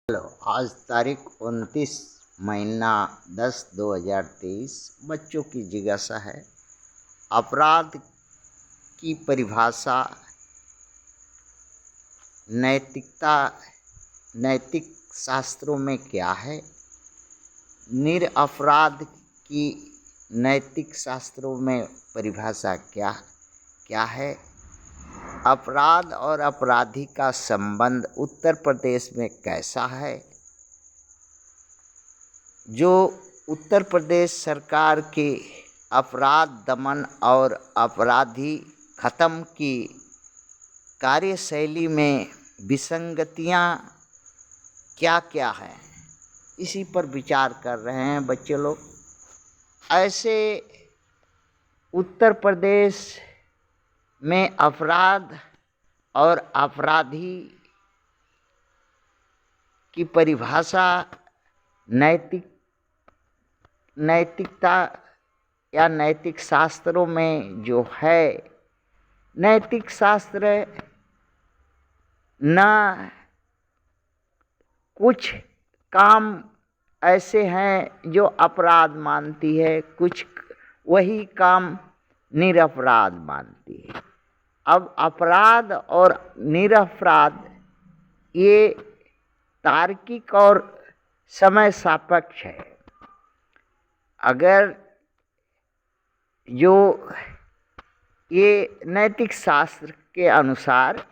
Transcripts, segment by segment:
Hello. आज तारीख 29 महीना 10 2023 बच्चों की जिज्ञासा है। अपराध की परिभाषा नैतिकता नैतिक शास्त्रों में क्या है? निरपराध की नैतिक शास्त्रों में परिभाषा क्या क्या है? अपराध और अपराधी का संबंध उत्तर प्रदेश में कैसा है? जो उत्तर प्रदेश सरकार के अपराध दमन और अपराधी खत्म की कार्यशैली में विसंगतियां क्या क्या हैं, इसी पर विचार कर रहे हैं बच्चे लोग। ऐसे उत्तर प्रदेश में अपराध और अपराधी की परिभाषा नैतिकता या नैतिक शास्त्रों में जो है, नैतिक शास्त्र न कुछ काम ऐसे हैं जो अपराध मानती है, कुछ वही काम निरपराध मानती है। अब अपराध और निरपराध ये तार्किक और समय सापेक्ष है। अगर जो ये नैतिक शास्त्र के अनुसार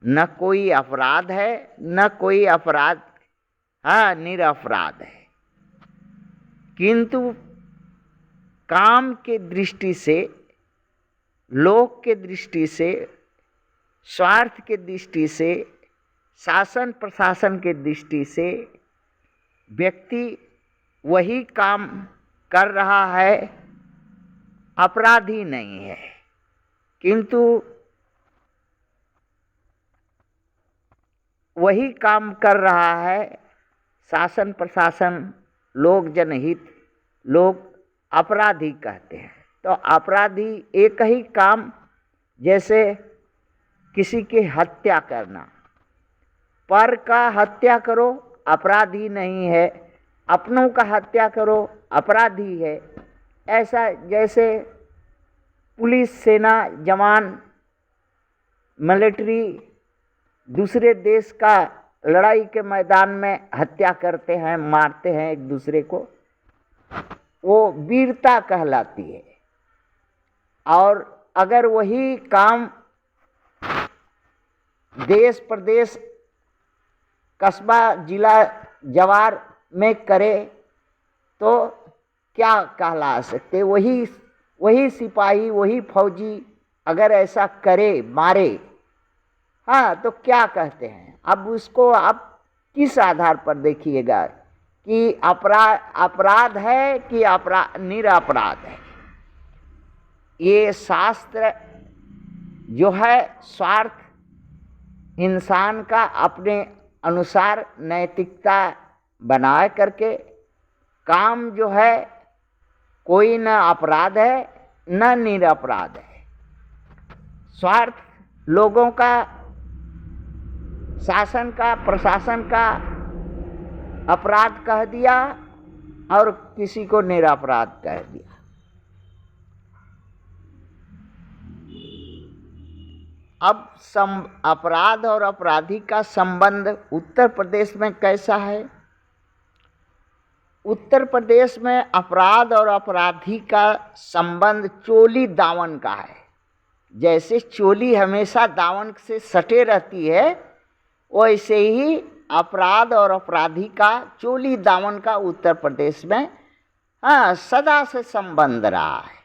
न कोई अपराध है न कोई अपराध निरपराध है, किंतु काम के दृष्टि से, लोक के दृष्टि से, स्वार्थ के दृष्टि से, शासन प्रशासन के दृष्टि से व्यक्ति वही काम कर रहा है, अपराधी नहीं है। किंतु वही काम कर रहा है शासन प्रशासन, लोक जनहित, लोग अपराधी कहते हैं। तो अपराधी एक ही काम, जैसे किसी की हत्या करना, पर का हत्या करो अपराधी नहीं है, अपनों का हत्या करो अपराधी है। ऐसा जैसे पुलिस, सेना, जवान, मिलिट्री दूसरे देश का लड़ाई के मैदान में हत्या करते हैं, मारते हैं एक दूसरे को, वो वीरता कहलाती है। और अगर वही काम देश प्रदेश, कस्बा, जिला, जवार में करे तो क्या कहला सकते? वही सिपाही, वही फौजी अगर ऐसा करे, मारे, तो क्या कहते हैं? अब उसको आप किस आधार पर देखिएगा कि अपराध है कि निरपराध है। ये शास्त्र जो है स्वार्थ इंसान का अपने अनुसार नैतिकता बना करके काम जो है, कोई न अपराध है न निरपराध है। स्वार्थ लोगों का, शासन का, प्रशासन का अपराध कह दिया और किसी को निरपराध कह दिया। अब अपराध और अपराधी का संबंध उत्तर प्रदेश में कैसा है? उत्तर प्रदेश में अपराध और अपराधी का संबंध चोली दामन का है। जैसे चोली हमेशा दामन से सटे रहती है, वैसे ही अपराध और अपराधी का चोली दामन का उत्तर प्रदेश में सदा से संबंध रहा है।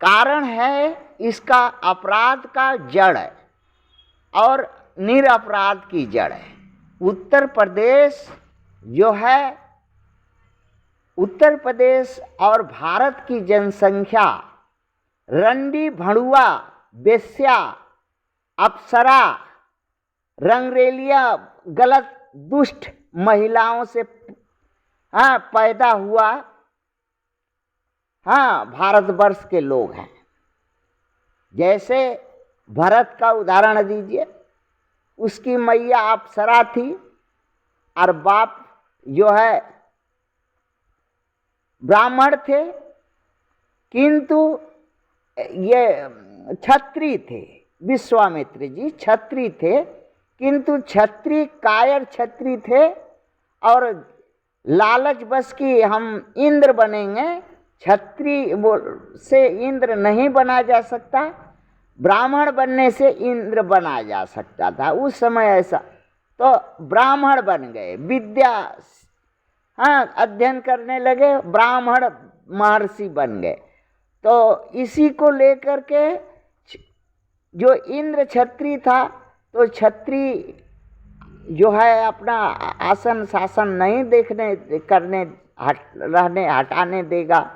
कारण है इसका अपराध का जड़ है और निरपराध की जड़ है। उत्तर प्रदेश जो है, उत्तर प्रदेश और भारत की जनसंख्या रंडी, भड़ुआ, बेश्या, अप्सरा, रंगरेलिया, गलत, दुष्ट महिलाओं से पैदा हुआ भारतवर्ष के लोग हैं। जैसे भरत का उदाहरण दीजिए, उसकी मैया अप्सरा थी, और बाप जो है ब्राह्मण थे, किंतु ये क्षत्रिय थे। विश्वामित्र जी क्षत्रिय थे, किंतु क्षत्रिय कायर क्षत्रिय थे और लालच बस की हम इंद्र बनेंगे। क्षत्रिय से इंद्र नहीं बना जा सकता, ब्राह्मण बनने से इंद्र बना जा सकता था उस समय ऐसा। तो ब्राह्मण बन गए, विद्या अध्ययन करने लगे, ब्राह्मण महर्षि बन गए। तो इसी को लेकर के जो इंद्र क्षत्रिय था, तो क्षत्रिय जो है अपना आसन शासन नहीं देखने करने रहने हटाने देगा,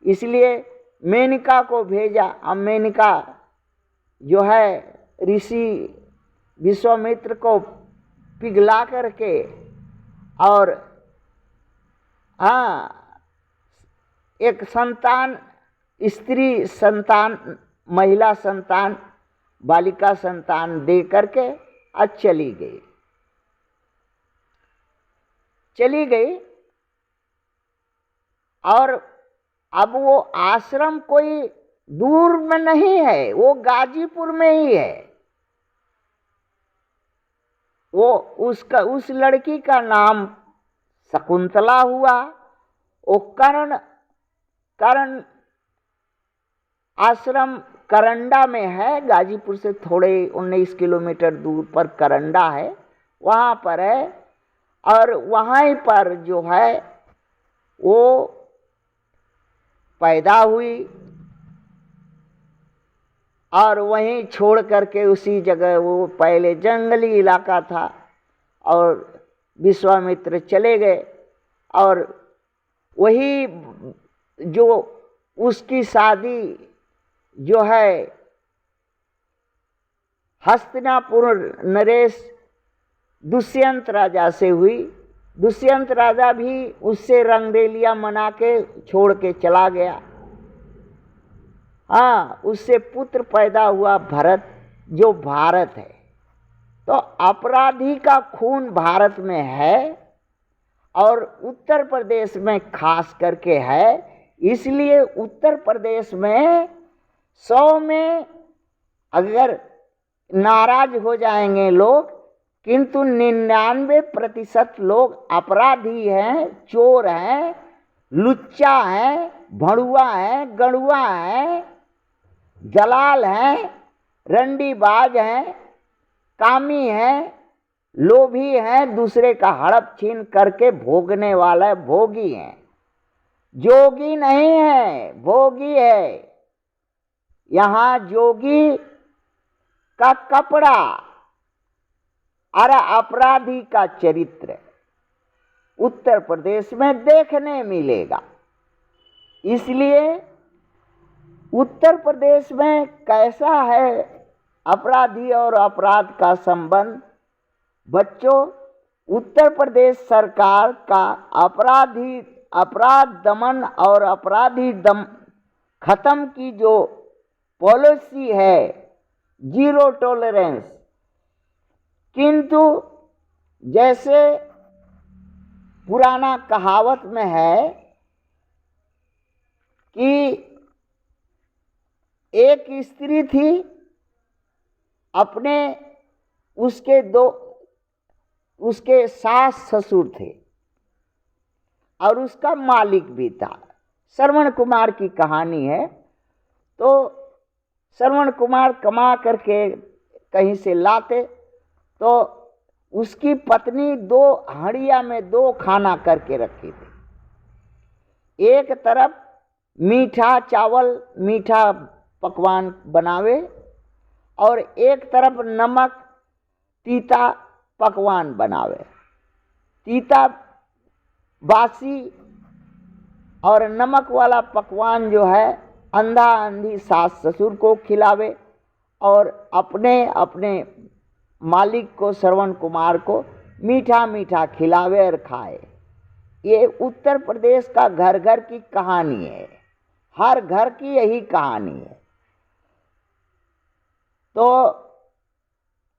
इसलिए मेनका को भेजा। अब मेनका जो है ऋषि विश्वामित्र को पिघला करके और एक संतान, स्त्री संतान, महिला संतान, बालिका संतान दे करके आज चली गई। और अब वो आश्रम कोई दूर में नहीं है, वो गाजीपुर में ही है। वो उस लड़की का नाम शकुंतला हुआ। वो करण आश्रम करंडा में है, गाजीपुर से थोड़े 19 किलोमीटर दूर पर करंडा है, वहाँ पर है। और वहीं पर जो है वो पैदा हुई और वहीं छोड़ करके उसी जगह, वो पहले जंगली इलाका था और विश्वामित्र चले गए। और वही जो उसकी शादी जो है हस्तिनापुर नरेश दुष्यंत राजा से हुई। दुष्यंत राजा भी उससे रंगरेलिया मना के छोड़ के चला गया। उससे पुत्र पैदा हुआ भरत, जो भारत है। तो अपराधी का खून भारत में है और उत्तर प्रदेश में खास करके है, इसलिए उत्तर प्रदेश में 100 में अगर नाराज हो जाएंगे लोग, किंतु 99% लोग अपराधी हैं, चोर हैं, लुच्चा हैं, भड़ुआ हैं, गड़ुआ हैं, दलाल हैं, रंडीबाज हैं, कामी हैं, लोभी हैं, दूसरे का हड़प छीन करके भोगने वाला भोगी हैं। जोगी नहीं है, भोगी है। यहाँ जोगी का कपड़ा और अपराधी का चरित्र उत्तर प्रदेश में देखने मिलेगा। इसलिए उत्तर प्रदेश में कैसा है अपराधी और अपराध का संबंध? बच्चों, उत्तर प्रदेश सरकार का अपराध दमन और अपराधी खत्म की जो पॉलिसी है, 0 टॉलरेंस। किंतु जैसे पुराना कहावत में है कि एक स्त्री थी, अपने उसके सास ससुर थे और उसका मालिक भी था। श्रवण कुमार की कहानी है। तो श्रवण कुमार कमा करके कहीं से लाते, तो उसकी पत्नी 2 हंडिया में 2 खाना करके रखी थी। एक तरफ मीठा चावल, मीठा पकवान बनावे और एक तरफ नमक तीता पकवान बनावे। तीता बासी और नमक वाला पकवान जो है अंधा अंधी सास ससुर को खिलावे और अपने मालिक को, श्रवण कुमार को मीठा मीठा खिलावे और खाए। ये उत्तर प्रदेश का घर घर की कहानी है, हर घर की यही कहानी है। तो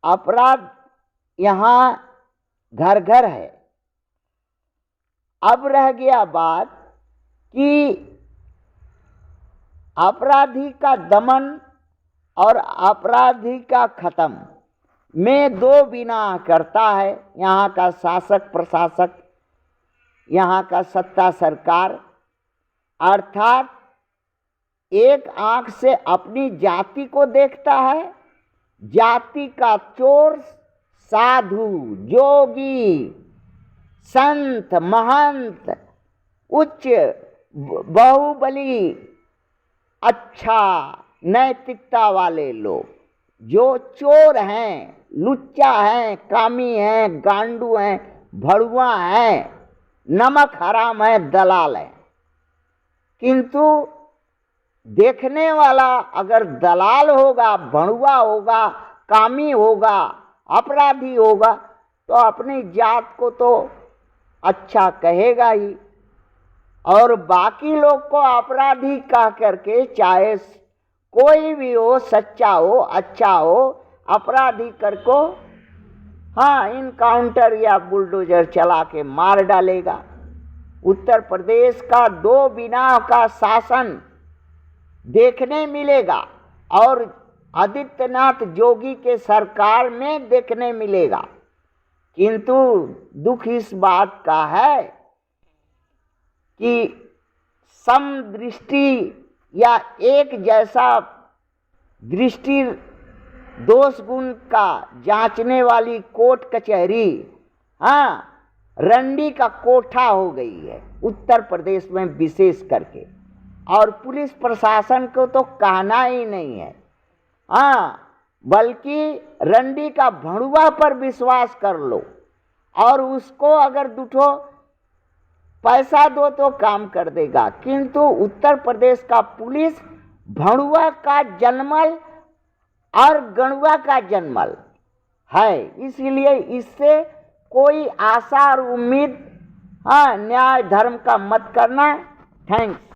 अपराध यहाँ घर घर है। अब रह गया बात कि अपराधी का दमन और अपराधी का खत्म में दो बिना करता है यहाँ का शासक प्रशासक, यहाँ का सत्ता सरकार। अर्थात एक आंख से अपनी जाति को देखता है, जाति का चोर साधु जोगी संत महंत उच्च बाहुबली अच्छा नैतिकता वाले लोग जो चोर हैं, लुच्चा हैं, कामी हैं, गांडू हैं, भड़ुआ हैं, नमक हराम है, दलाल है। किंतु देखने वाला अगर दलाल होगा, भड़ुआ होगा, कामी होगा, अपराधी होगा तो अपनी जात को तो अच्छा कहेगा ही, और बाकी लोग को अपराधी कह करके, चाहे कोई भी हो, सच्चा हो, अच्छा हो, अपराधी कर को हाँ इनकाउंटर या बुलडोजर चला के मार डालेगा। उत्तर प्रदेश का दो बिना का शासन देखने मिलेगा और आदित्यनाथ जोगी के सरकार में देखने मिलेगा। किंतु दुख इस बात का है कि समदृष्टि या एक जैसा दृष्टि दोष गुण का जांचने वाली कोर्ट कचहरी हाँ रंडी का कोठा हो गई है उत्तर प्रदेश में विशेष करके, और पुलिस प्रशासन को तो कहना ही नहीं है। हाँ, बल्कि रंडी का भड़ुआ पर विश्वास कर लो और उसको अगर दुठो पैसा दो तो काम कर देगा। किंतु उत्तर प्रदेश का पुलिस भड़ुआ का जन्मल और गणुआ का जन्मल है, इसलिए इससे कोई आशा और उम्मीद न्याय धर्म का मत करना। थैंक्स।